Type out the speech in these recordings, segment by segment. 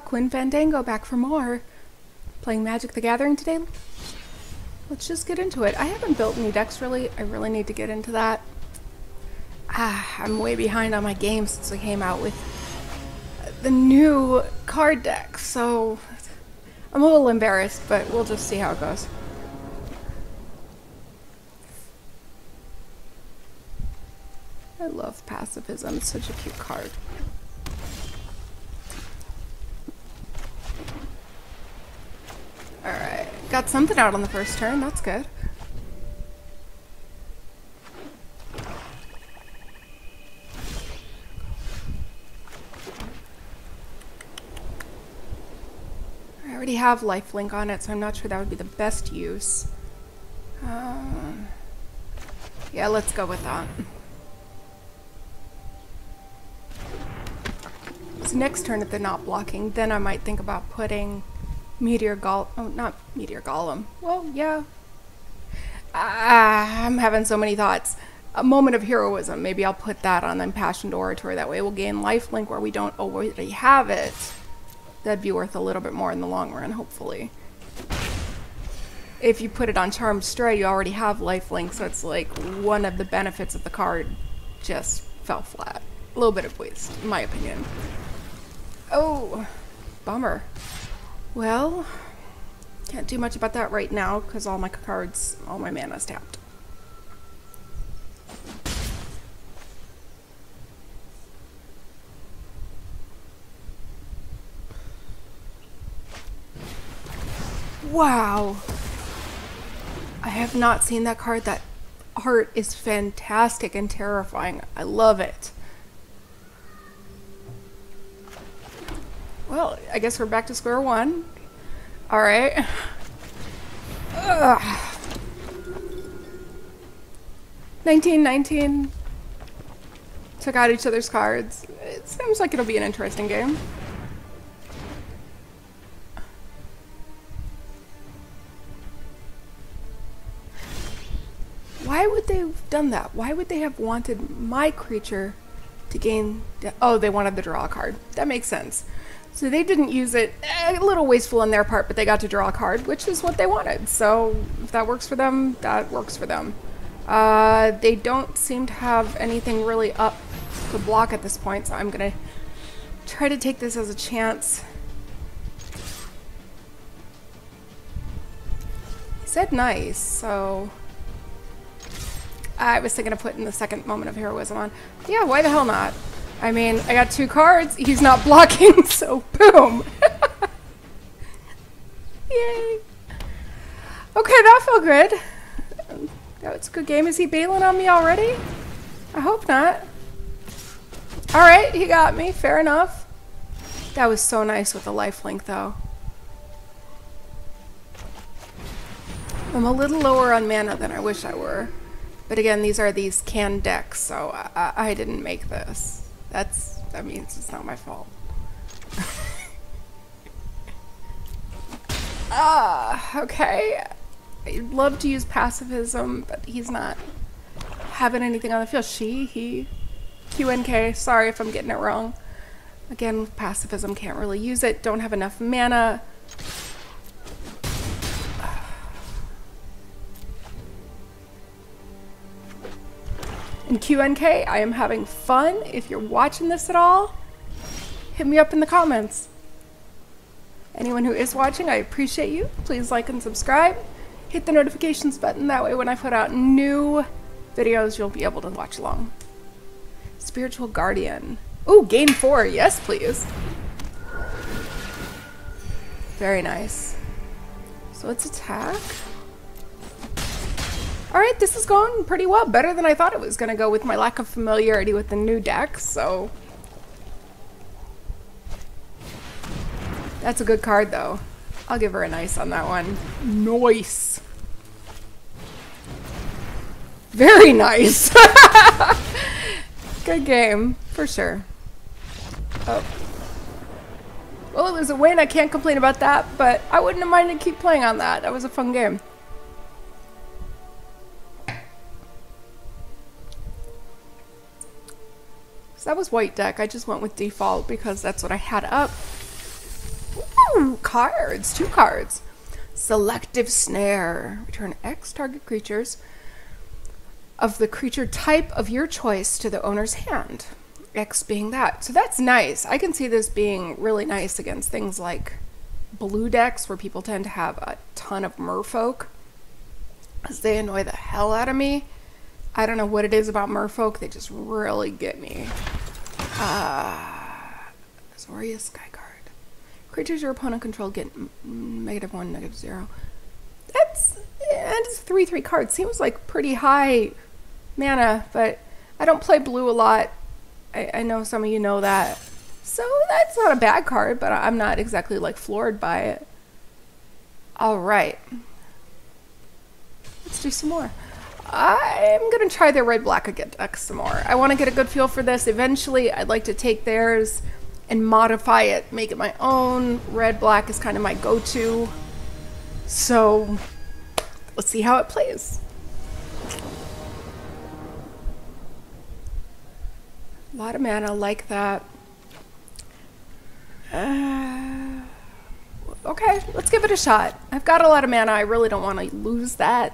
Quinn Fandango back for more. Playing Magic the Gathering today? Let's just get into it. I haven't built any decks really. I really need to get into that. I'm way behind on my game since I came out with the new card deck, so I'm a little embarrassed, but we'll just see how it goes. I love Pacifism. It's such a cute card. Alright, got something out on the first turn. That's good. I already have lifelink on it, so I'm not sure that would be the best use. Yeah, let's go with that. So next turn, if they're not blocking, then I might think about putting not Meteor Golem. Well, yeah. I'm having so many thoughts. A Moment of Heroism. Maybe I'll put that on Impassioned Orator. That way we'll gain lifelink where we don't already have it. That'd be worth a little bit more in the long run, hopefully. If you put it on Charmed Stray, you already have lifelink, so it's like one of the benefits of the card just fell flat. A little bit of waste, in my opinion. Oh, bummer. Well, can't do much about that right now because all my cards, all my mana's tapped. Wow. I have not seen that card. That art is fantastic and terrifying. I love it. Well, I guess we're back to square one. Alright. 19-19. Took out each other's cards. It seems like it'll be an interesting game. Why would they have done that? Why would they have wanted my creature to gain... Oh, they wanted the draw card. That makes sense. So they didn't use it. A little wasteful on their part, but they got to draw a card, which is what they wanted. So if that works for them, that works for them. They don't seem to have anything really up to block at this point, so I'm going to try to take this as a chance. He said nice, so... I was thinking of putting the second Moment of Heroism on. Yeah, why the hell not? I mean, I got two cards. He's not blocking, so boom. Yay. Okay, that felt good. That was a good game. Is he bailing on me already? I hope not. Alright, he got me. Fair enough. That was so nice with the lifelink, though. I'm a little lower on mana than I wish I were. But again, these are these canned decks, so I didn't make this. That means it's not my fault. Okay. I'd love to use Pacifism, but he's not having anything on the field. He. QNK. Sorry if I'm getting it wrong. Again, with Pacifism, can't really use it. Don't have enough mana. And QNK, I am having fun. If you're watching this at all, hit me up in the comments. Anyone who is watching, I appreciate you. Please like and subscribe. Hit the notifications button. That way when I put out new videos, you'll be able to watch along. Spiritual Guardian. Ooh, game 4. Yes, please. Very nice. So let's attack. Alright, this is going pretty well. Better than I thought it was going to go with my lack of familiarity with the new deck, so... That's a good card, though. I'll give her a nice on that one. Nice! Very nice! Good game, for sure. Oh. Well, it was a win. I can't complain about that, but I wouldn't have minded to keep playing on that. That was a fun game. That was white deck. I just went with default because that's what I had up. Ooh, cards. 2 cards. Selective Snare. Return X target creatures of the creature type of your choice to the owner's hand. X being that. So that's nice. I can see this being really nice against things like blue decks where people tend to have a ton of merfolk because they annoy the hell out of me. I don't know what it is about merfolk. They just really get me. Zoria Sky card. Creatures your opponent control get -1, -0. That's 3/3 card. Seems like pretty high mana, but I don't play blue a lot. I know some of you know that. So that's not a bad card, but I'm not exactly like floored by it. All right. Let's do some more. I'm going to try their red-black deck some more. I want to get a good feel for this. Eventually, I'd like to take theirs and modify it, make it my own. Red-black is kind of my go-to. So let's see how it plays. A lot of mana like that. Okay, let's give it a shot. I've got a lot of mana. I really don't want to lose that.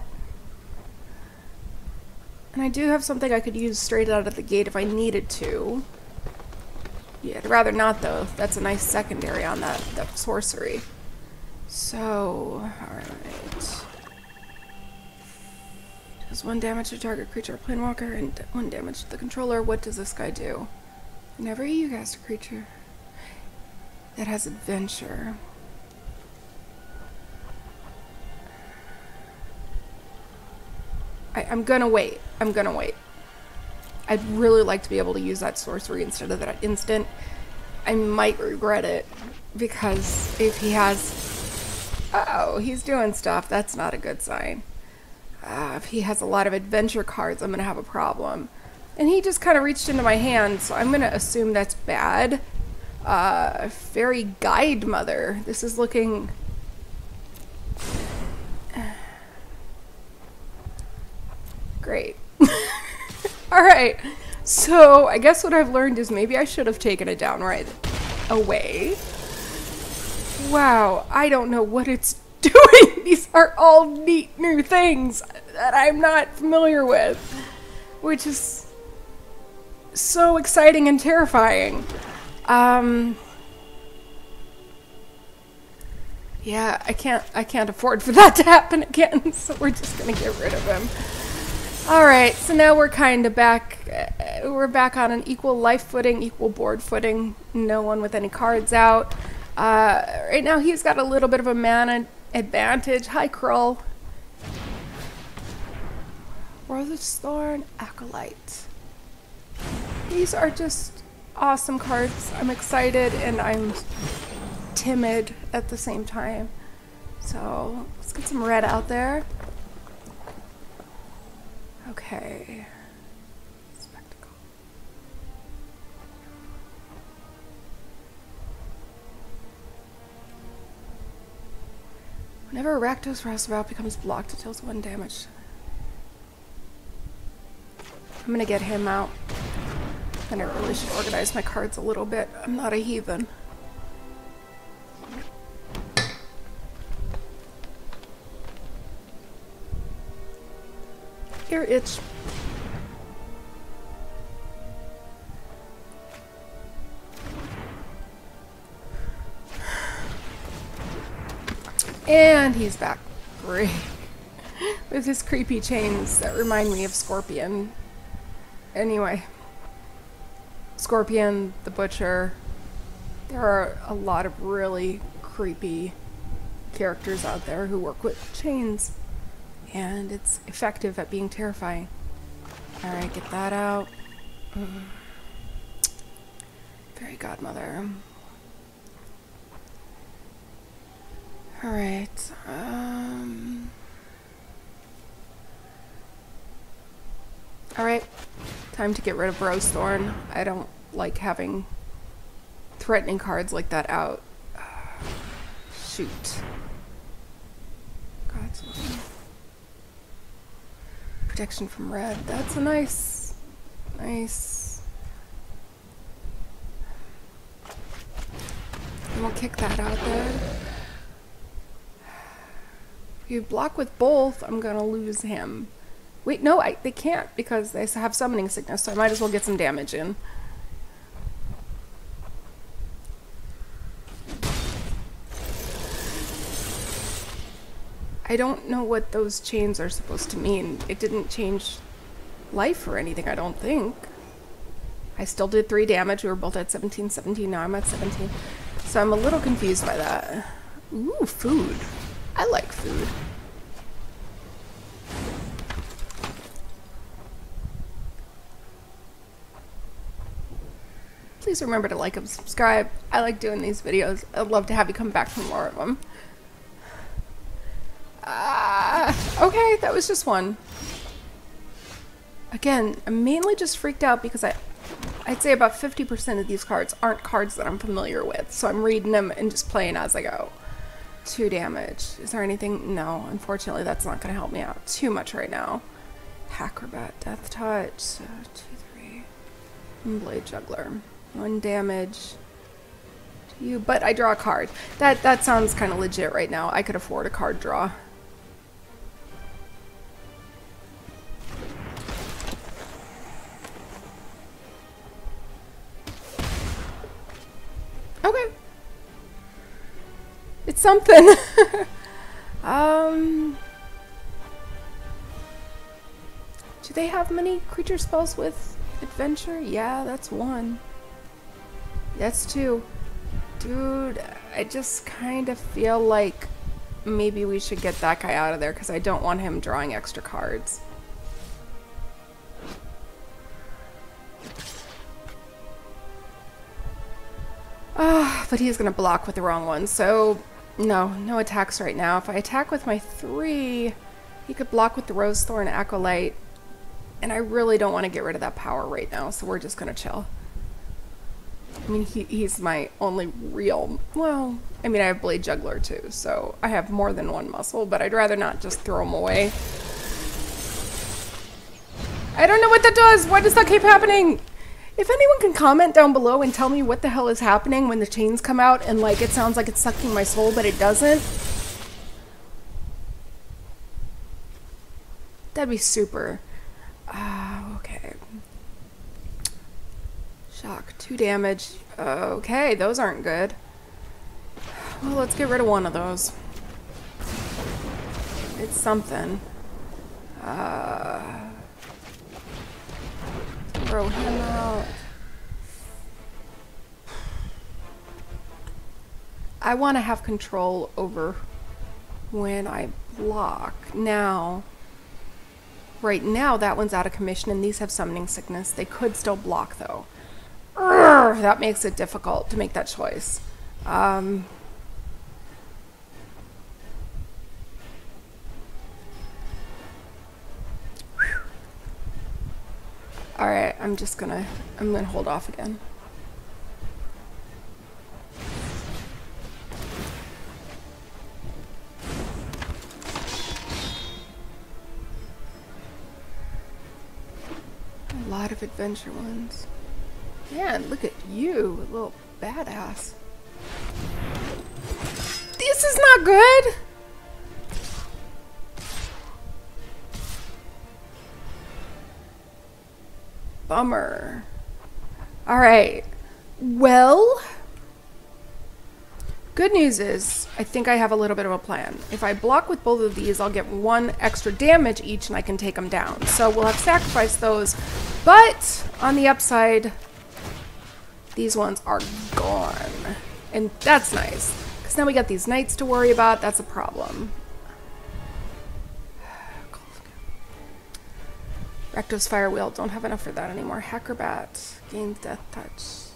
And I do have something I could use straight out of the gate if I needed to. Yeah, I'd rather not though. That's a nice secondary on that sorcery. So, alright. Does 1 damage to target creature or planewalker and 1 damage to the controller. What does this guy do? Whenever you cast a creature that has adventure. I'm gonna wait. I'm gonna wait. I'd really like to be able to use that sorcery instead of that instant. I might regret it because if he has... Oh, he's doing stuff. That's not a good sign. If he has a lot of adventure cards, I'm gonna have a problem. And he just kind of reached into my hand, so I'm gonna assume that's bad. Fairy Guide Mother. This is looking... Great. Alright, so I guess what I've learned is maybe I should have taken it down right away. Wow, I don't know what it's doing. These are all neat new things that I'm not familiar with, which is so exciting and terrifying. Yeah, I can't afford for that to happen again, so we're just gonna get rid of him. Alright, so now we're kind of back, we're back on an equal life footing, equal board footing, no one with any cards out. Right now he's got a little bit of a mana advantage. Hi, Krull. Rose Thorn, Acolyte. These are just awesome cards. I'm excited and I'm timid at the same time. So let's get some red out there. Okay. Spectacle. Whenever a Rakdos Rouseabout becomes blocked, it deals 1 damage. I'm gonna get him out. And I really should organize my cards a little bit. I'm not a heathen. Ear itch. And he's back. Great. With his creepy chains that remind me of Scorpion. Anyway. Scorpion, the Butcher. There are a lot of really creepy characters out there who work with chains. And it's effective at being terrifying. Alright, get that out. Fairy Godmother. Alright, Alright, time to get rid of Rose Thorn. I don't like having threatening cards like that out. Shoot. God's will. Protection from red. That's a nice. we'll kick that out there. If you block with both, I'm gonna lose him. Wait, no, they can't because they have summoning sickness, so I might as well get some damage in. I don't know what those chains are supposed to mean. It didn't change life or anything, I don't think. I still did 3 damage. We were both at 17, 17. Now I'm at 17. So I'm a little confused by that. Ooh, food. I like food. Please remember to like and subscribe. I like doing these videos. I'd love to have you come back for more of them. Okay, that was just one. Again, I'm mainly just freaked out because I'd say about 50% of these cards aren't cards that I'm familiar with, so I'm reading them and just playing as I go. 2 damage. Is there anything? No, unfortunately that's not going to help me out too much right now. Acrobat, Death Touch, 2, 3. And Blade Juggler. 1 damage to you, but I draw a card. That sounds kind of legit right now. I could afford a card draw. Okay. It's something. Do they have many creature spells with adventure? Yeah, that's 1. That's 2. Dude, I just kind of feel like maybe we should get that guy out of there because I don't want him drawing extra cards. But he's going to block with the wrong one, so no attacks right now. If I attack with my 3, he could block with the Rose Thorn Acolyte, and I really don't want to get rid of that power right now, so we're just going to chill. I mean, he's my only real, well, I mean, I have Blade Juggler too, so I have more than 1 muscle, but I'd rather not just throw him away. I don't know what that does! Why does that keep happening? If anyone can comment down below and tell me what the hell is happening when the chains come out and like it sounds like it's sucking my soul, but it doesn't. That'd be super. Okay. Shock, 2 damage. Okay, those aren't good. Well, let's get rid of one of those. It's something. Throw him out. I want to have control over when I block. Now, right now that one's out of commission and these have summoning sickness. They could still block though. Urgh, that makes it difficult to make that choice. Alright, I'm gonna hold off again. A lot of adventure ones. Man, look at you, little badass. This is not good! Bummer. Alright. Well, good news is, I think I have a little bit of a plan. If I block with both of these, I'll get 1 extra damage each and I can take them down. So we'll have sacrificed those. But, on the upside, these ones are gone. And that's nice. Because now we got these knights to worry about. That's a problem. Rakdos Fire Wheel, don't have enough for that anymore. Acrobat, gains Death Touch.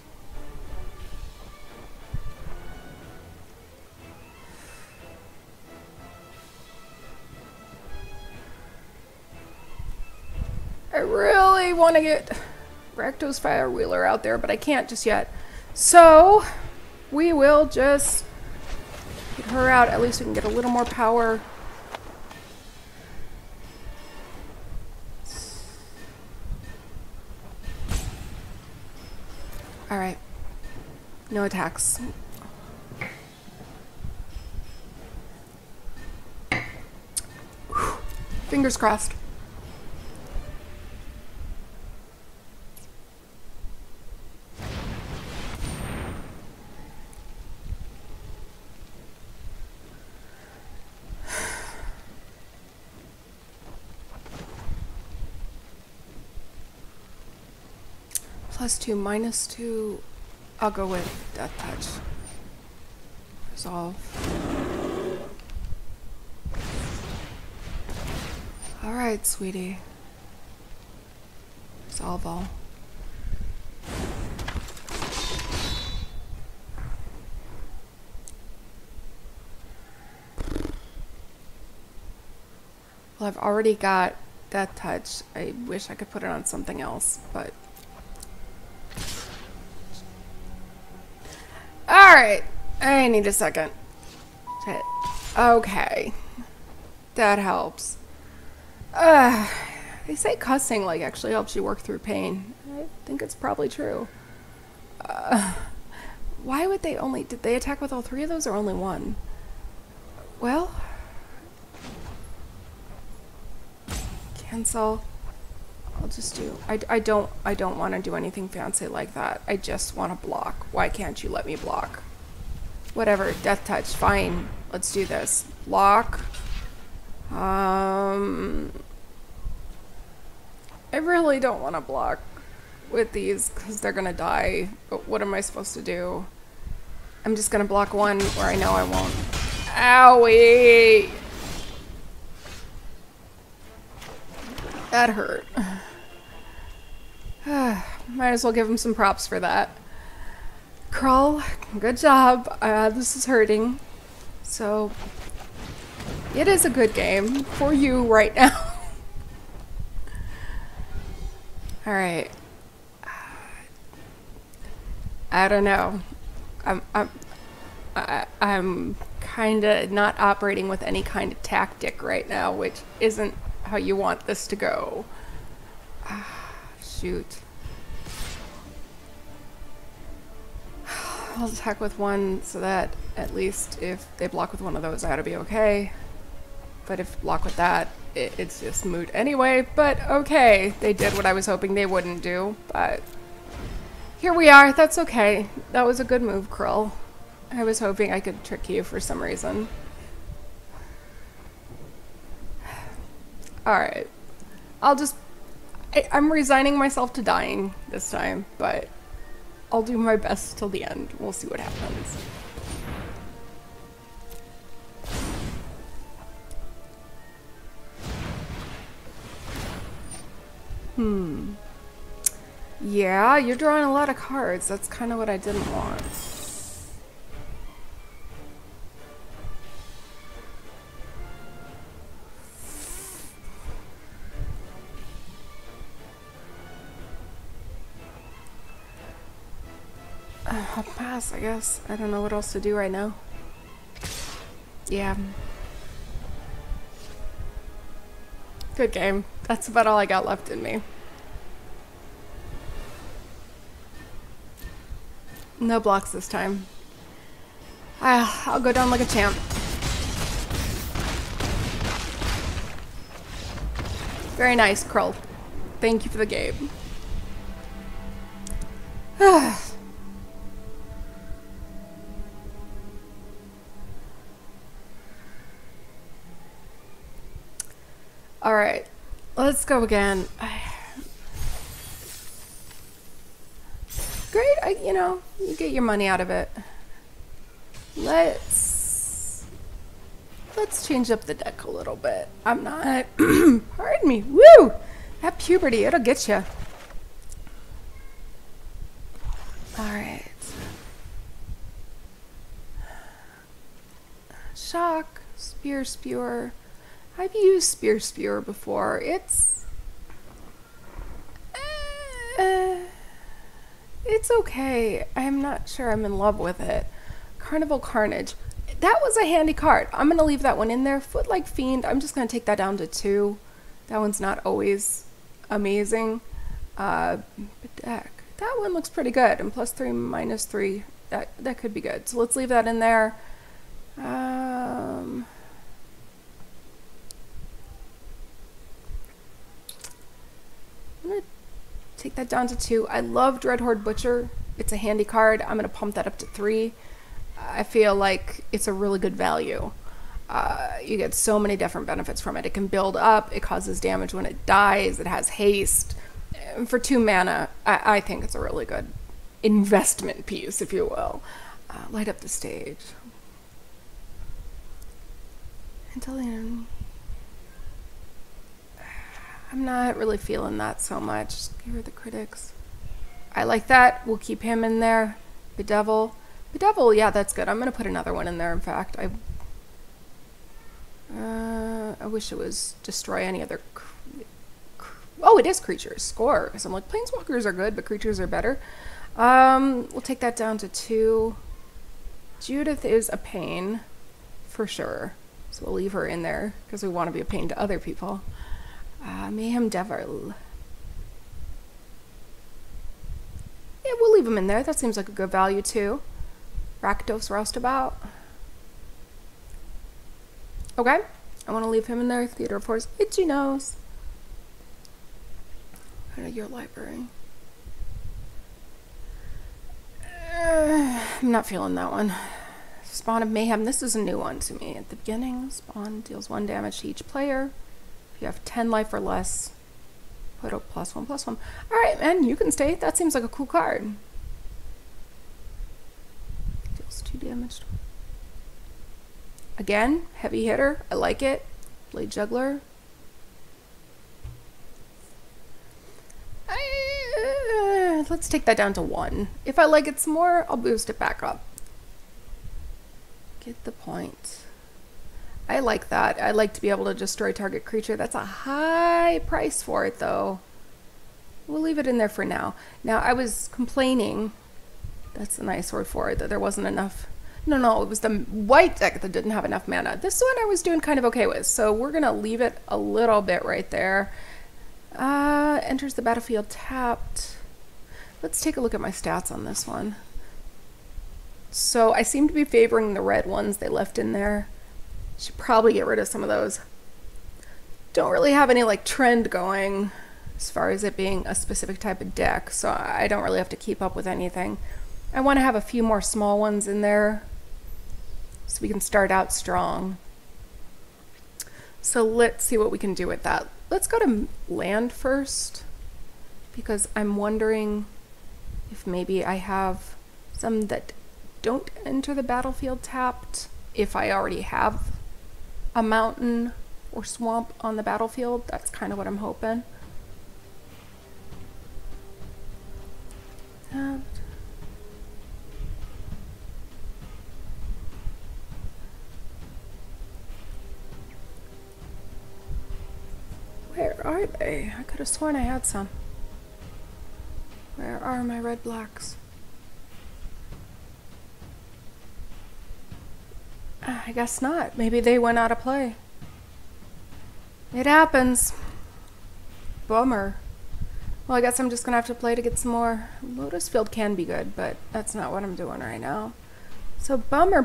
I really want to get Rakdos Fire Wheeler out there, but I can't just yet. So, we will just get her out. At least we can get a little more power. Alright. No attacks. Fingers crossed. +2, -2. I'll go with Death Touch. Resolve. Alright, sweetie. Resolve all. Well, I've already got Death Touch. I wish I could put it on something else, but... Alright, I need a second. Shit. Okay. That helps. They say cussing like actually helps you work through pain. I think it's probably true. Why would they only... Did they attack with all 3 of those or only 1? Well... Cancel. I'll just do... I don't want to do anything fancy like that. I just want to block. Why can't you let me block? Whatever. Death Touch. Fine. Let's do this. Block. I really don't want to block with these because they're gonna die. But what am I supposed to do? I'm just gonna block 1 where I know I won't. Owie! That hurt. Might as well give him some props for that. Krull, good job. This is hurting. So, it is a good game for you right now. Alright. I don't know. I'm kind of not operating with any kind of tactic right now, which isn't how you want this to go. Shoot. I'll attack with 1 so that at least if they block with 1 of those, I ought to be okay. But if block with that, it's just moot anyway. But okay, they did what I was hoping they wouldn't do. But here we are. That's okay. That was a good move, Krull. I was hoping I could trick you for some reason. Alright. I'm resigning myself to dying this time, but I'll do my best till the end. We'll see what happens. Yeah, you're drawing a lot of cards. That's kind of what I didn't want. I'll pass, I guess. I don't know what else to do right now. Yeah. Good game. That's about all I got left in me. No blocks this time. I'll go down like a champ. Very nice, Krull. Thank you for the game. Alright, let's go again. Great, you know, you get your money out of it. Let's change up the deck a little bit. I'm not, pardon me, woo! That puberty, it'll get you. Alright. Shock, Spear Spewer. I've used Spear Spewer before. It's okay. I'm not sure I'm in love with it. Carnival Carnage. That was a handy card. I'm going to leave that one in there. Foot-like Fiend. I'm just going to take that down to 2. That one's not always amazing. But deck. That one looks pretty good. And +3, -3. That could be good. So let's leave that in there. Take that down to 2. I love Dreadhorde Butcher. It's a handy card. I'm going to pump that up to 3. I feel like it's a really good value. You get so many different benefits from it. It can build up. It causes damage when it dies. It has haste. And for 2 mana, I think it's a really good investment piece, if you will. Light up the stage. Until the end. I'm not really feeling that so much. Give her the critics. I like that. We'll keep him in there. Bedevil. Bedevil, yeah, that's good. I'm going to put another one in there, in fact. I wish it was destroy any other... Oh, it is creatures. Score. Because I'm like, planeswalkers are good, but creatures are better. We'll take that down to 2. Judith is a pain, for sure. So we'll leave her in there, because we want to be a pain to other people. Mayhem Devil. Yeah, we'll leave him in there. That seems like a good value, too. Rakdos Roustabout. Okay. I want to leave him in there. Theater of Horrors. Itchy Nose. Go to your library. I'm not feeling that one. Spawn of Mayhem. This is a new one to me. At the beginning, Spawn deals 1 damage to each player. If you have 10 life or less, put a +1/+1. Alright, man, you can stay. That seems like a cool card. Deals 2 damage. Again, heavy hitter. I like it. Blade Juggler. Let's take that down to 1. If I like it some more, I'll boost it back up. Get the point. I like that. I like to be able to destroy target creature. That's a high price for it, though. We'll leave it in there for now. Now, I was complaining, that's a nice word for it, that there wasn't enough. No, it was the white deck that didn't have enough mana. This one I was doing kind of okay with, so we're going to leave it a little bit right there. Enters the battlefield tapped. Let's take a look at my stats on this one. So I seem to be favoring the red ones they left in there. Should probably get rid of some of those. Don't really have any like trend going as far as it being a specific type of deck, so I don't really have to keep up with anything. I want to have a few more small ones in there so we can start out strong. So let's see what we can do with that. Let's go to land first, because I'm wondering if maybe I have some that don't enter the battlefield tapped if I already have a mountain or swamp on the battlefield. That's kind of what I'm hoping. Where are they? I could have sworn I had some. Where are my red blacks? I guess not. Maybe they went out of play. It happens. Bummer. Well, I guess I'm just gonna have to play to get some more. Lotus Field can be good, but that's not what I'm doing right now. So bummer.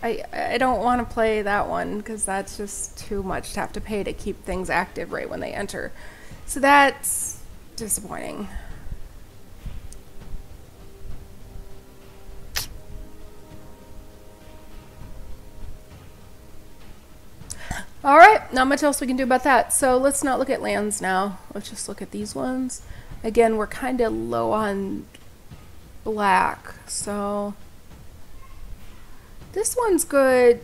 I don't want to play that one because that's just too much to have to pay to keep things active right when they enter. So that's disappointing. Alright, not much else we can do about that. So let's not look at lands now. Let's just look at these ones. Again, we're kind of low on black, so this one's good.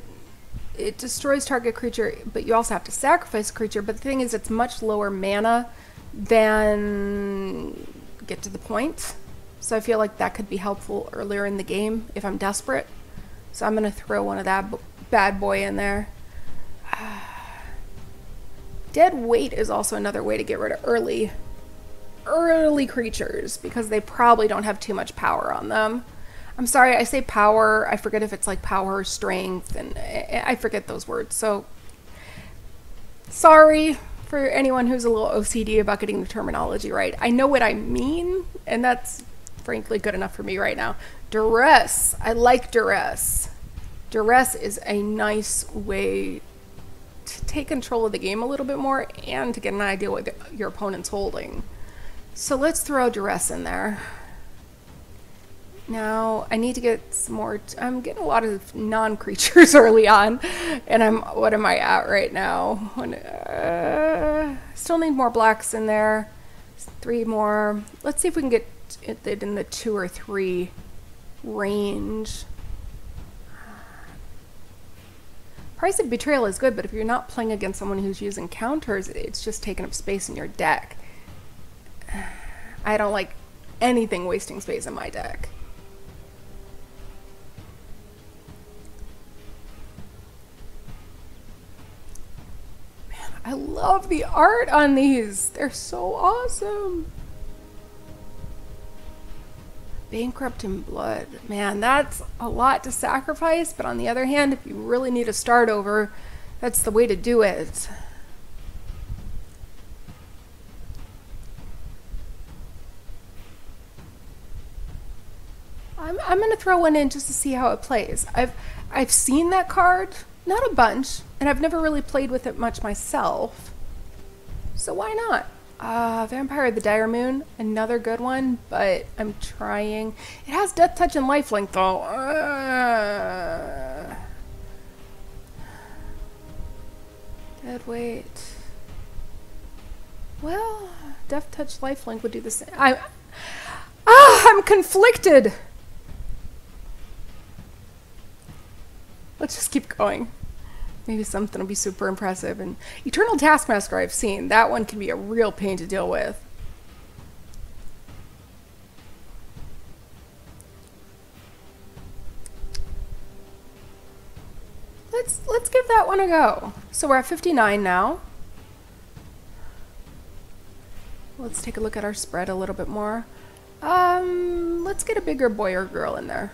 It destroys target creature, but you also have to sacrifice a creature. But the thing is, it's much lower mana than get to the point. So I feel like that could be helpful earlier in the game if I'm desperate. So I'm going to throw one of that bad boy in there. Dead Weight is also another way to get rid of early creatures, because they probably don't have too much power on them. I'm sorry, I say power. I forget if it's like power, strength, and I forget those words. So sorry for anyone who's a little OCD about getting the terminology right. I know what I mean, and that's frankly good enough for me right now. Duress. I like Duress. Duress is a nice way to take control of the game a little bit more and to get an idea what your opponent's holding. So let's throw duress in there. Now I need to get some more. I'm getting a lot of non-creatures early on, and what am I at right now? Still need more blacks in there. 3 more. Let's see if we can get it in the 2 or 3 range. Price of Betrayal is good, but if you're not playing against someone who's using counters, it's just taking up space in your deck. I don't like anything wasting space in my deck. Man, I love the art on these. They're so awesome. Bankrupt in Blood. Man, that's a lot to sacrifice, but on the other hand, if you really need to start over, that's the way to do it. I'm gonna throw one in just to see how it plays. I've seen that card, not a bunch, and I've never really played with it much myself. So why not? Vampire of the Dire Moon, another good one, but I'm trying. It has Death Touch and Lifelink though. Dead weight. Well, Death Touch Lifelink would do the same. I'm conflicted. Let's just keep going. Maybe something will be super impressive. And Eternal Taskmaster I've seen. That one can be a real pain to deal with. Let's give that one a go. So we're at 59 now. Let's take a look at our spread a little bit more. Let's get a bigger boy or girl in there.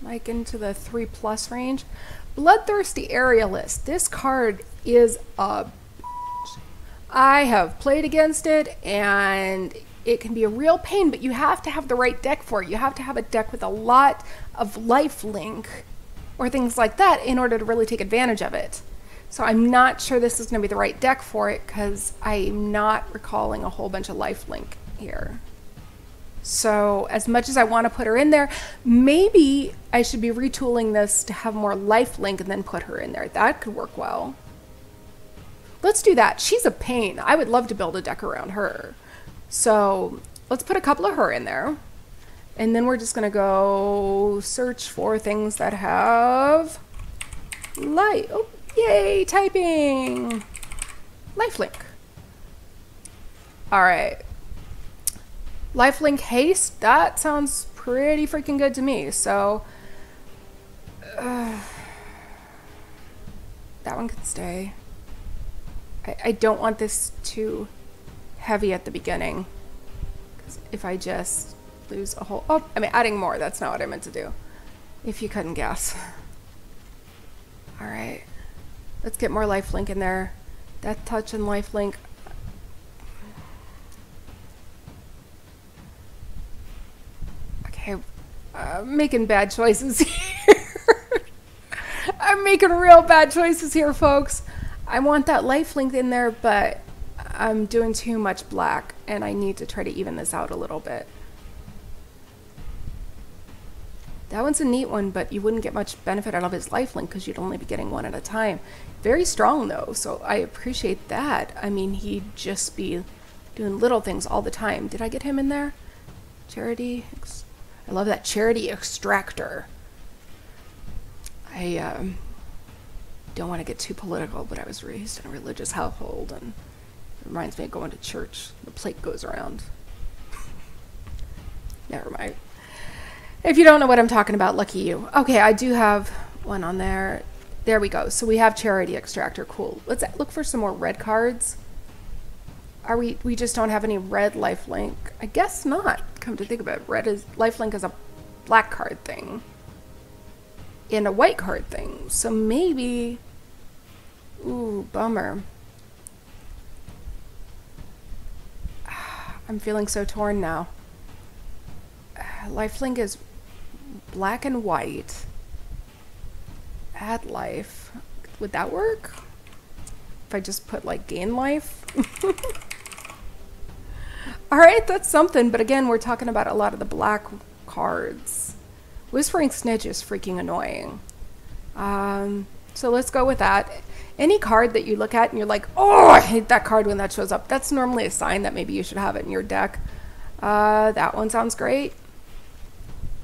Like into the 3+ range. Bloodthirsty Aerialist. This card is a... I have played against it and it can be a real pain, but you have to have the right deck for it. You have to have a deck with a lot of lifelink or things like that in order to really take advantage of it. So I'm not sure this is going to be the right deck for it because I'm not recalling a whole bunch of lifelink here. So as much as I want to put her in there, maybe I should be retooling this to have more lifelink and then put her in there. That could work well. Let's do that. She's a pain. I would love to build a deck around her. So let's put a couple of her in there. And then we're just going to go search for things that have light. Oh, yay, typing. Lifelink. All right. Lifelink haste, that sounds pretty freaking good to me. So that one can stay. I don't want this too heavy at the beginning, because if I just lose a whole... Oh, I mean, adding more, that's not what I meant to do, if you couldn't guess. All right, let's get more lifelink in there. Death Touch and lifelink. Okay, I'm making bad choices here. I'm making real bad choices here, folks. I want that lifelink in there, but I'm doing too much black, and I need to try to even this out a little bit. That one's a neat one, but you wouldn't get much benefit out of his lifelink because you'd only be getting one at a time. Very strong, though, so I appreciate that. I mean, he'd just be doing little things all the time. Did I get him in there? Charity. I love that Charity Extractor. I don't want to get too political, but I was raised in a religious household, and it reminds me of going to church. The plate goes around. Never mind. If you don't know what I'm talking about, lucky you. Okay, I do have one on there. There we go. So we have Charity Extractor. Cool. Let's look for some more red cards. Are we just don't have any red lifelink? I guess not. Come to think of it, red is lifelink is a black card thing and a white card thing. So maybe, ooh, bummer. I'm feeling so torn now. Lifelink is black and white. Add life. Would that work? if I just put like gain life. All right, that's something. But again, we're talking about a lot of the black cards. Whispering Snitch is freaking annoying. So let's go with that. Any card that you look at and you're like, oh, I hate that card when that shows up, that's normally a sign that maybe you should have it in your deck. That one sounds great.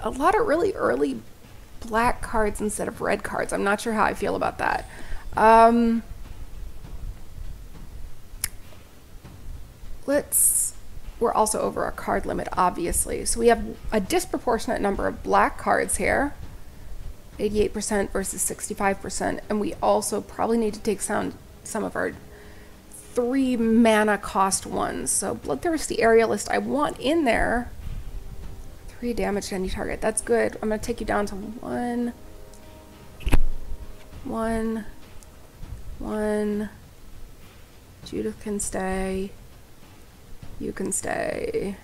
A lot of really early black cards instead of red cards. I'm not sure how I feel about that. We're also over our card limit, obviously. So we have a disproportionate number of black cards here. 88% versus 65%. And we also probably need to take some of our 3 mana cost ones. So Bloodthirsty Aerialist I want in there. 3 damage to any target. That's good. I'm going to take you down to 1. 1. 1. Judith can stay. You can stay.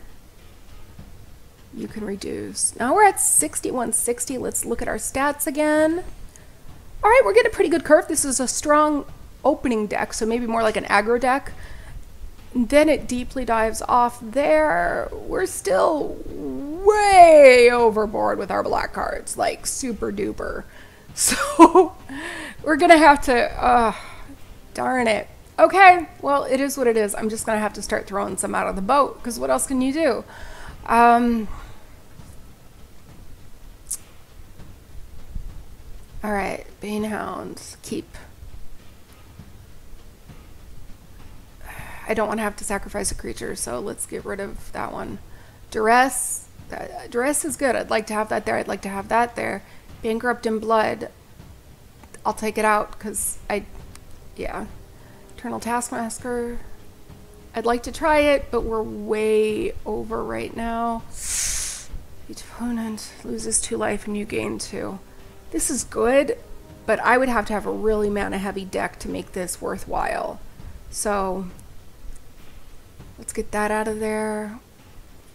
You can reduce. Now we're at 6160. Let's look at our stats again. All right, we're getting a pretty good curve. This is a strong opening deck, so maybe more like an aggro deck. Then it deeply dives off there. We're still way overboard with our black cards, like super duper. So we're gonna have to, darn it. Okay, well, it is what it is. I'm just gonna have to start throwing some out of the boat, because what else can you do? All right, Banehound, keep. I don't want to have to sacrifice a creature, so let's get rid of that one. Duress, Duress is good. I'd like to have that there. I'd like to have that there. Bankrupt in Blood, I'll take it out because yeah. Eternal Taskmaster, I'd like to try it, but we're way over right now. Each opponent loses 2 life and you gain 2. This is good, but I would have to have a really mana heavy deck to make this worthwhile. So let's get that out of there.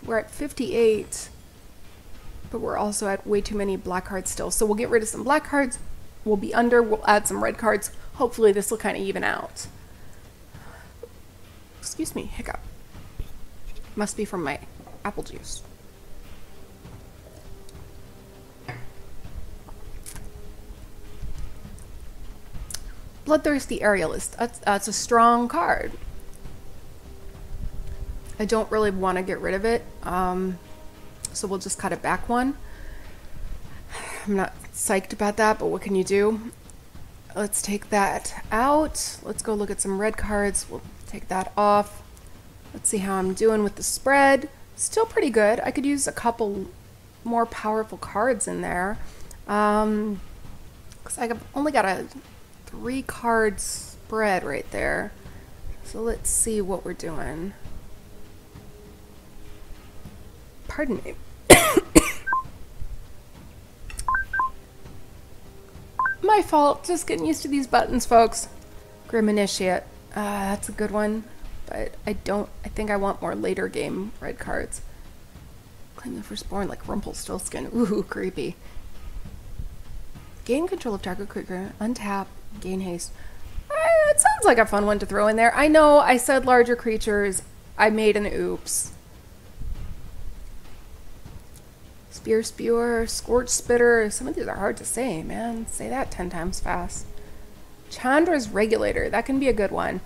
We're at 58, but we're also at way too many black cards still. So we'll get rid of some black cards. We'll be under, we'll add some red cards. Hopefully this will kind of even out. Excuse me, hiccup. Must be from my apple juice. Bloodthirsty Aerialist. That's a strong card. I don't really want to get rid of it, so we'll just cut it back 1. I'm not psyched about that, but what can you do? Let's take that out. Let's go look at some red cards. We'll take that off. Let's see how I'm doing with the spread. Still pretty good. I could use a couple more powerful cards in there, because I've only got a 3 card spread right there. So let's see what we're doing. Pardon me. My fault. Just getting used to these buttons, folks. Grim Initiate. That's a good one. But I think I want more later game red cards. Claim the Firstborn like Rumpelstiltskin. Ooh, creepy. Gain control of target creature. Untap. Gain haste. It sounds like a fun one to throw in there. I know I said larger creatures. I made an oops. Spear Spewer, Scorch Spitter. Some of these are hard to say, man. Say that 10 times fast. Chandra's Regulator. That can be a good one.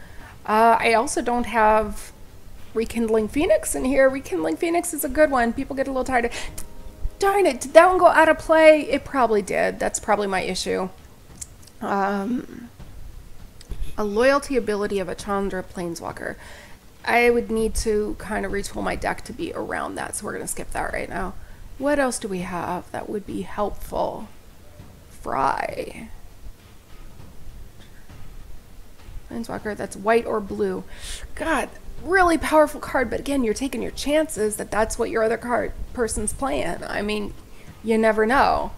I also don't have Rekindling Phoenix in here. Rekindling Phoenix is a good one. People get a little tired of... Darn it. Did that one go out of play? It probably did. That's probably my issue. A Loyalty ability of a Chandra Planeswalker. I would need to kind of retool my deck to be around that, so we're going to skip that right now. What else do we have that would be helpful? Fry. Planeswalker, that's white or blue. God, really powerful card, but again, you're taking your chances that that's what your other person's playing. I mean, you never know.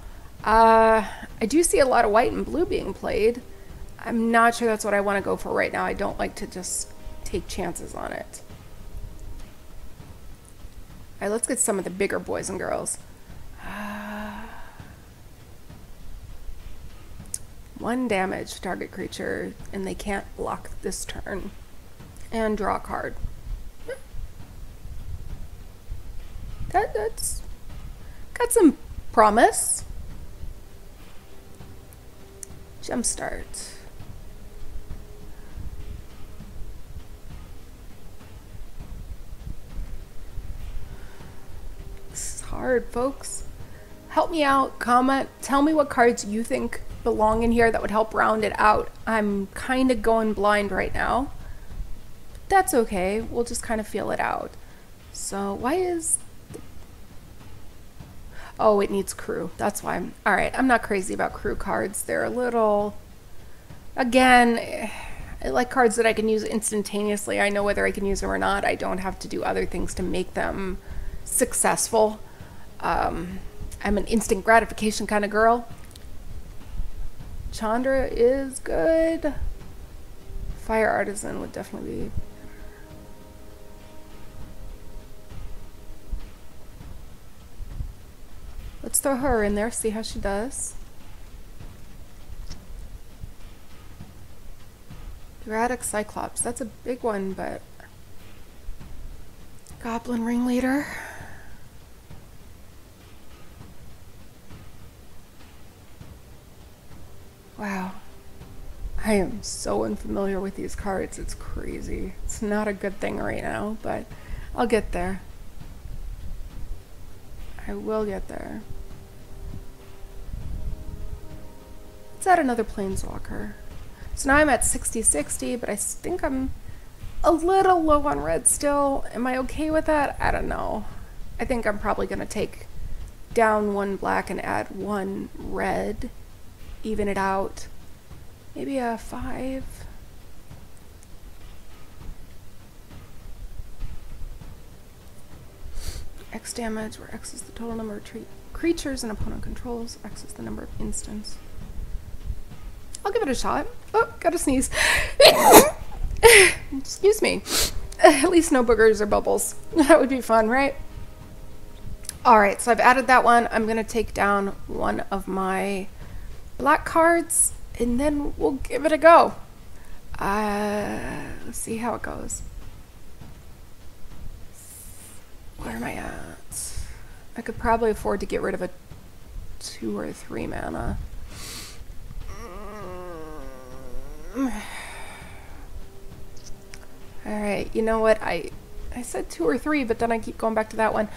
I do see a lot of white and blue being played. I'm not sure that's what I want to go for right now. I don't like to just take chances on it. All right, let's get some of the bigger boys and girls. 1 damage to target creature, and they can't block this turn. And draw a card. That's got some promise. Jumpstart. This is hard, folks. Help me out, comment, tell me what cards you think belong in here that would help round it out. I'm kind of going blind right now. That's okay, we'll just kind of feel it out. So why is... Oh, it needs crew. That's why. Alright, I'm not crazy about crew cards. They're a little... Again, I like cards that I can use instantaneously. I know whether I can use them or not. I don't have to do other things to make them successful. I'm an instant gratification kind of girl. Chandra is good. Fire Artisan would definitely be... Let's throw her in there, see how she does. Erratic Cyclops, that's a big one, but... Goblin Ringleader. Wow. I am so unfamiliar with these cards, it's crazy. It's not a good thing right now, but I'll get there. I will get there. Let's add another Planeswalker. So now I'm at 60-60, but I think I'm a little low on red still. Am I okay with that? I don't know. I think I'm probably going to take down 1 black and add 1 red. Even it out. Maybe a 5. X damage, where X is the total number of creatures an opponent controls. X is the number of instants. I'll give it a shot. Oh, gotta sneeze. Excuse me. At least no boogers or bubbles. That would be fun, right? Alright, so I've added that one. I'm gonna take down 1 of my black cards, and then we'll give it a go. Let's see how it goes. Where am I at? I could probably afford to get rid of a 2 or 3 mana. Alright, you know what? I said 2 or 3, but then I keep going back to that one.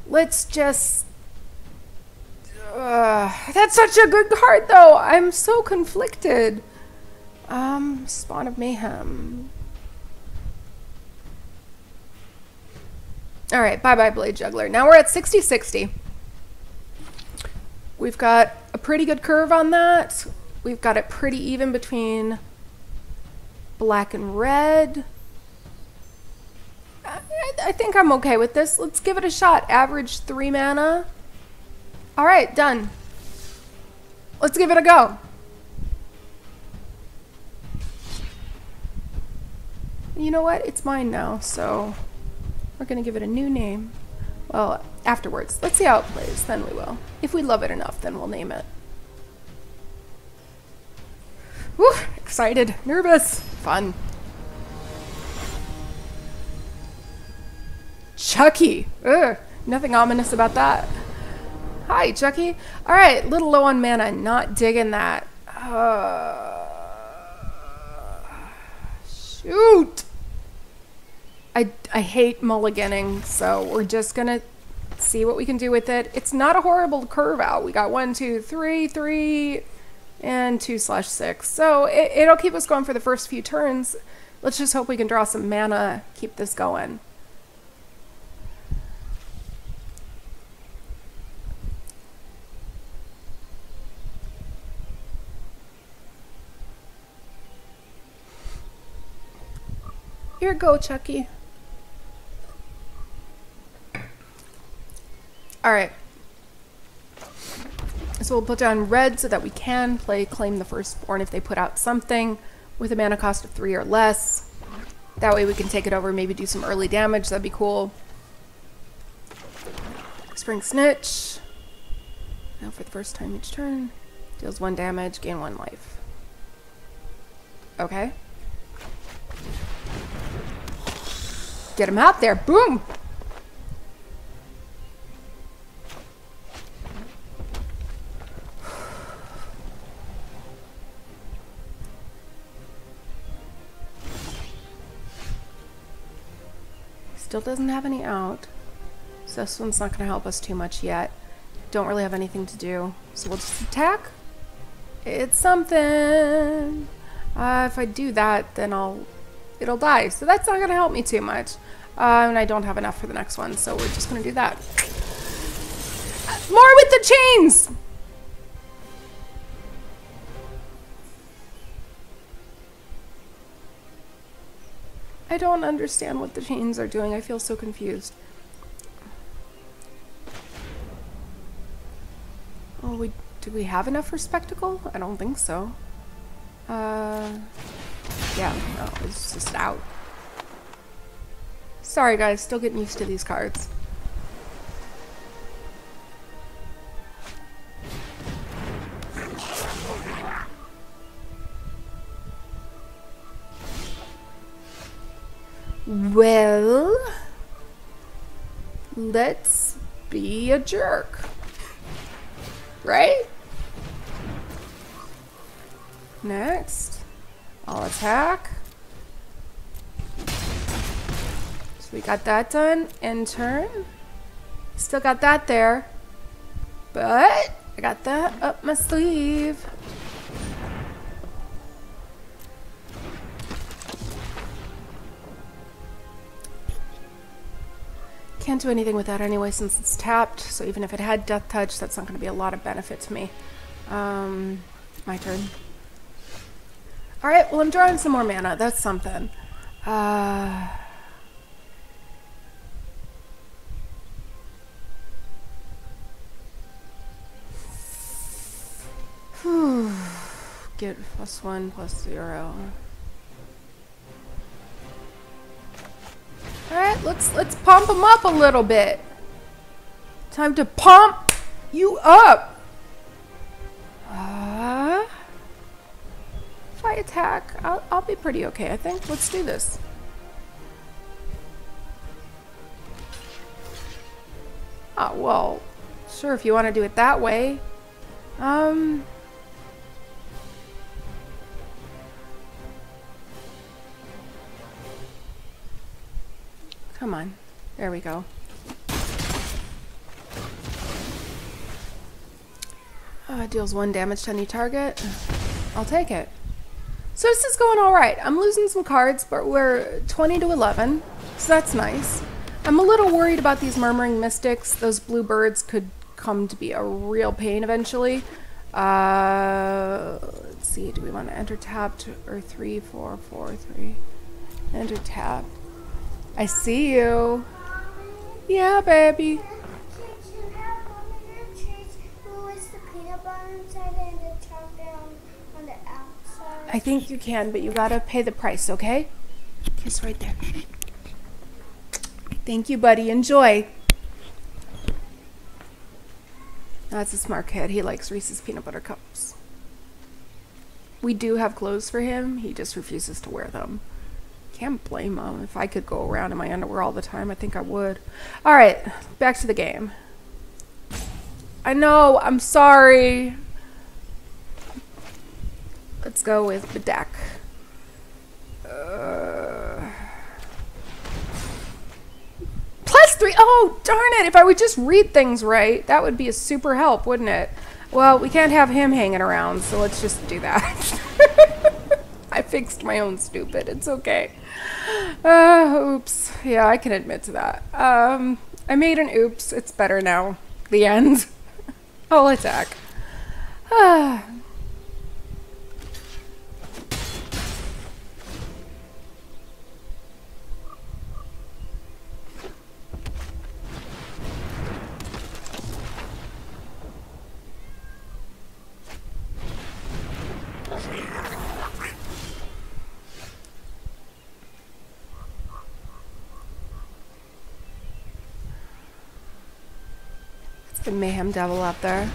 Let's just... that's such a good card, though! I'm so conflicted. Spawn of Mayhem. Alright, bye-bye, Blade Juggler. Now we're at 60-60. We've got a pretty good curve on that. We've got it pretty even between black and red. I think I'm okay with this. Let's give it a shot. Average 3 mana. Alright, done. Let's give it a go. You know what? It's mine now, so we're gonna give it a new name. Well, afterwards. Let's see how it plays, then we will. If we love it enough, then we'll name it. Whew, excited, nervous, fun. Chucky. Ugh, nothing ominous about that. Hi, Chucky. Alright, little low on mana. Not digging that. Shoot. I hate mulliganing, so we're just gonna see what we can do with it. It's not a horrible curve out. We got 1, 2, 3, 3, and 2/6. So it'll keep us going for the first few turns. Let's just hope we can draw some mana, keep this going. Here you go, Chucky. Alright. So we'll put down red so that we can play Claim the Firstborn if they put out something with a mana cost of 3 or less. That way we can take it over, maybe do some early damage. That'd be cool. Spring Snitch. Now for the first time each turn. Deals 1 damage, gain 1 life. Okay. Get him out there. Boom! Still doesn't have any out. So this one's not going to help us too much yet. Don't really have anything to do. So we'll just attack. It's something. If I do that, then it'll die. So that's not going to help me too much. And I don't have enough for the next one. So we're just going to do that. More with the chains! I don't understand what the chains are doing. I feel so confused. Oh, do we have enough for spectacle? I don't think so. Yeah, no, it's just out. Sorry guys, still getting used to these cards. Well, let's be a jerk. Right? Next, I'll attack. So we got that done. End turn. Still got that there. But I got that up my sleeve. Can't do anything with that anyway since it's tapped, so even if it had Death Touch, that's not going to be a lot of benefit to me. My turn. Alright, well I'm drawing some more mana, that's something. Get +1, +0. Alright, let's pump them up a little bit. Time to pump you up. If I attack, I'll be pretty okay, I think. Let's do this. Oh, well, sure, if you want to do it that way. Come on. There we go. Deals 1 damage to any target. I'll take it. So this is going alright. I'm losing some cards, but we're 20 to 11, so that's nice. I'm a little worried about these Murmuring Mystics. Those blue birds could come to be a real pain eventually. Let's see, do we want to enter tapped or 3, 4, 4, 3? Enter tapped. I see you. Yeah, baby. I think you can, but you gotta pay the price, okay? Kiss right there. Thank you, buddy. Enjoy. That's a smart kid. He likes Reese's peanut butter cups. We do have clothes for him. He just refuses to wear them. Can't blame him. If I could go around in my underwear all the time, I think I would. Alright, back to the game. I know, I'm sorry. Let's go with the deck. +3! Oh, darn it! If I would just read things right, that would be a super help, wouldn't it? Well, we can't have him hanging around, so let's just do that. I fixed my own stupid. It's okay. Oops. Yeah, I can admit to that. I made an oops. It's better now. The end. I'll attack. The Mayhem Devil up there.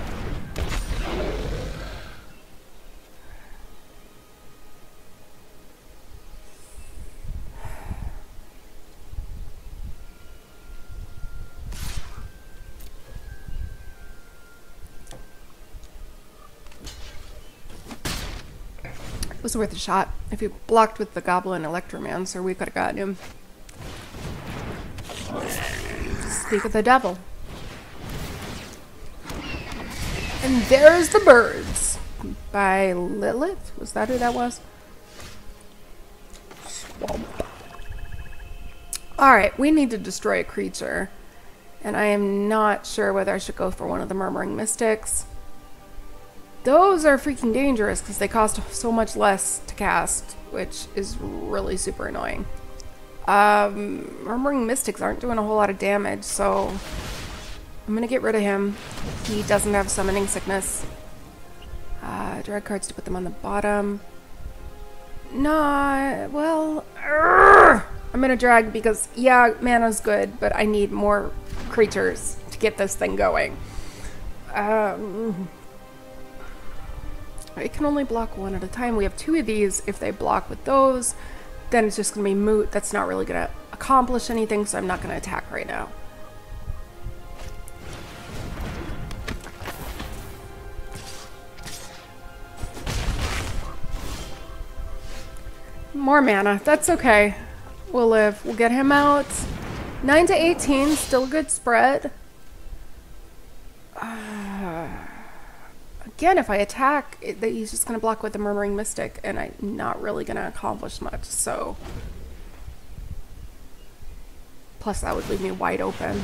was worth a shot. If he blocked with the Goblin Electromancer, we could have gotten him. Speak of the devil. And there's the birds by Lilith. Was that who that was? Alright, we need to destroy a creature. And I am not sure whether I should go for one of the Murmuring Mystics. Those are freaking dangerous because they cost so much less to cast, which is really super annoying. Murmuring Mystics aren't doing a whole lot of damage, so I'm gonna get rid of him. He doesn't have Summoning Sickness. Drag cards to put them on the bottom. Nah, well, I'm gonna drag because, yeah, mana's good, but I need more creatures to get this thing going. It can only block one at a time. We have 2 of these. If they block with those, then it's just going to be moot. That's not really going to accomplish anything, so I'm not going to attack right now. More mana. That's okay. We'll live. We'll get him out. 9 to 18. Still a good spread. Again, if I attack, he's just going to block with the Murmuring Mystic, and I'm not really going to accomplish much, so... Plus, that would leave me wide open.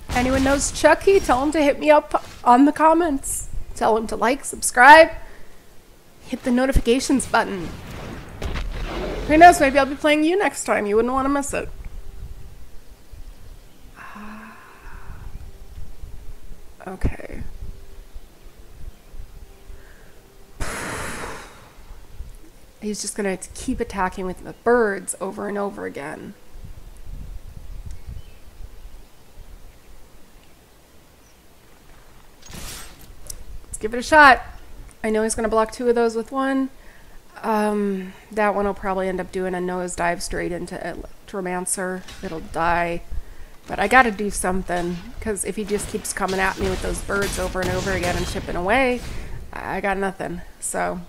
Anyone knows Chucky? Tell him to hit me up on the comments. Tell him to like, subscribe, hit the notifications button. Who knows, maybe I'll be playing you next time. You wouldn't want to miss it. Okay. He's just gonna keep attacking with the birds over and over again. Let's give it a shot. I know he's gonna block 2 of those with 1. That one will probably end up doing a nosedive straight into Electromancer. It'll die. But I gotta do something, because if he just keeps coming at me with those birds over and over again and chipping away, I got nothing. So...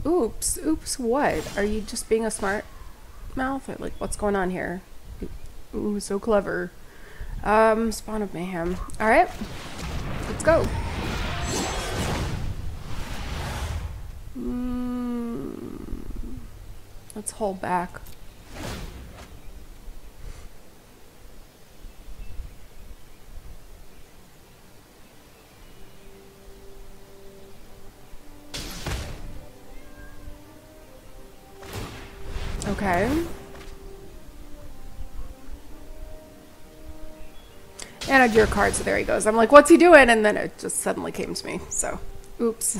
Oops, oops, what? Are you just being a smart mouth? Or like, what's going on here? Ooh, so clever. Spawn of Mayhem. Alright. Let's go. Let's hold back. Okay. And I drew a card, so there he goes. I'm like, what's he doing? And then it just suddenly came to me. So, oops.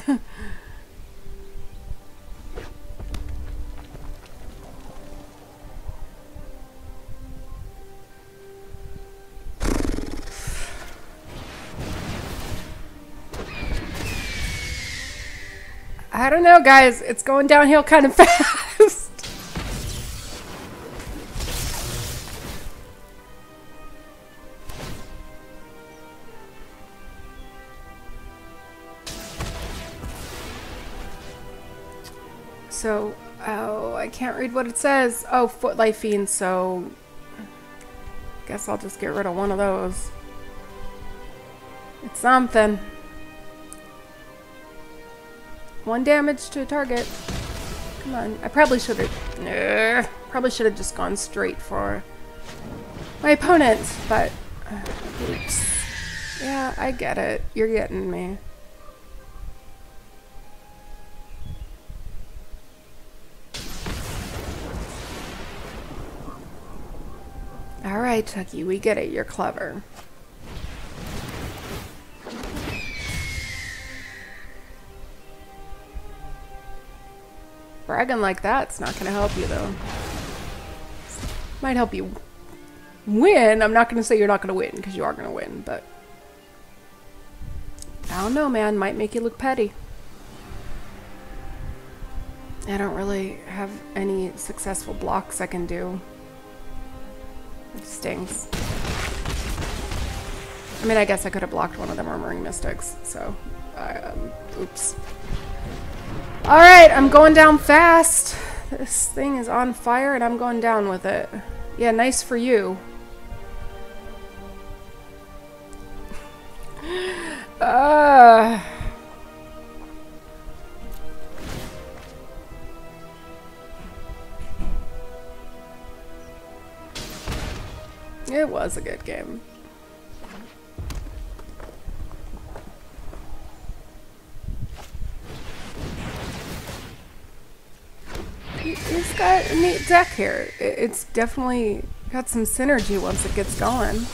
I don't know, guys. It's going downhill kind of fast. So, oh, I can't read what it says. Oh, Footlight Fiend, so... guess I'll just get rid of one of those. It's something. 1 damage to a target. Come on. I probably should have... probably should have just gone straight for my opponent, but... oops. Yeah, I get it. You're getting me. Alright, Chucky, we get it. You're clever. Bragging like that's not going to help you, though. Might help you win. I'm not going to say you're not going to win, because you are going to win, but... I don't know, man. Might make you look petty. I don't really have any successful blocks I can do. It stinks. I mean, I guess I could have blocked one of the Murmuring Mystics, so... oops. Alright, I'm going down fast! This thing is on fire and I'm going down with it. Yeah, nice for you. It was a good game. He's got a neat deck here. It's definitely got some synergy once it gets going.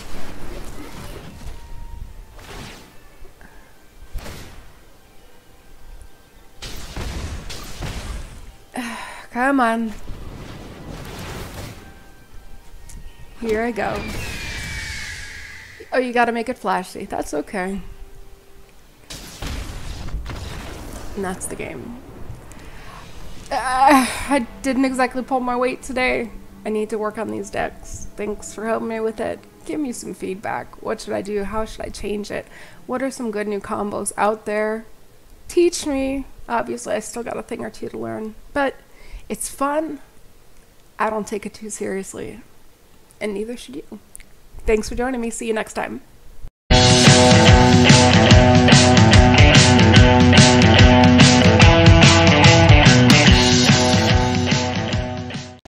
Come on. Here I go. Oh, you gotta make it flashy. That's okay. And that's the game. I didn't exactly pull my weight today. I need to work on these decks. Thanks for helping me with it. Give me some feedback. What should I do? How should I change it? What are some good new combos out there? Teach me. Obviously, I still got a thing or two to learn. But it's fun. I don't take it too seriously. And neither should you. Thanks for joining me. See you next time.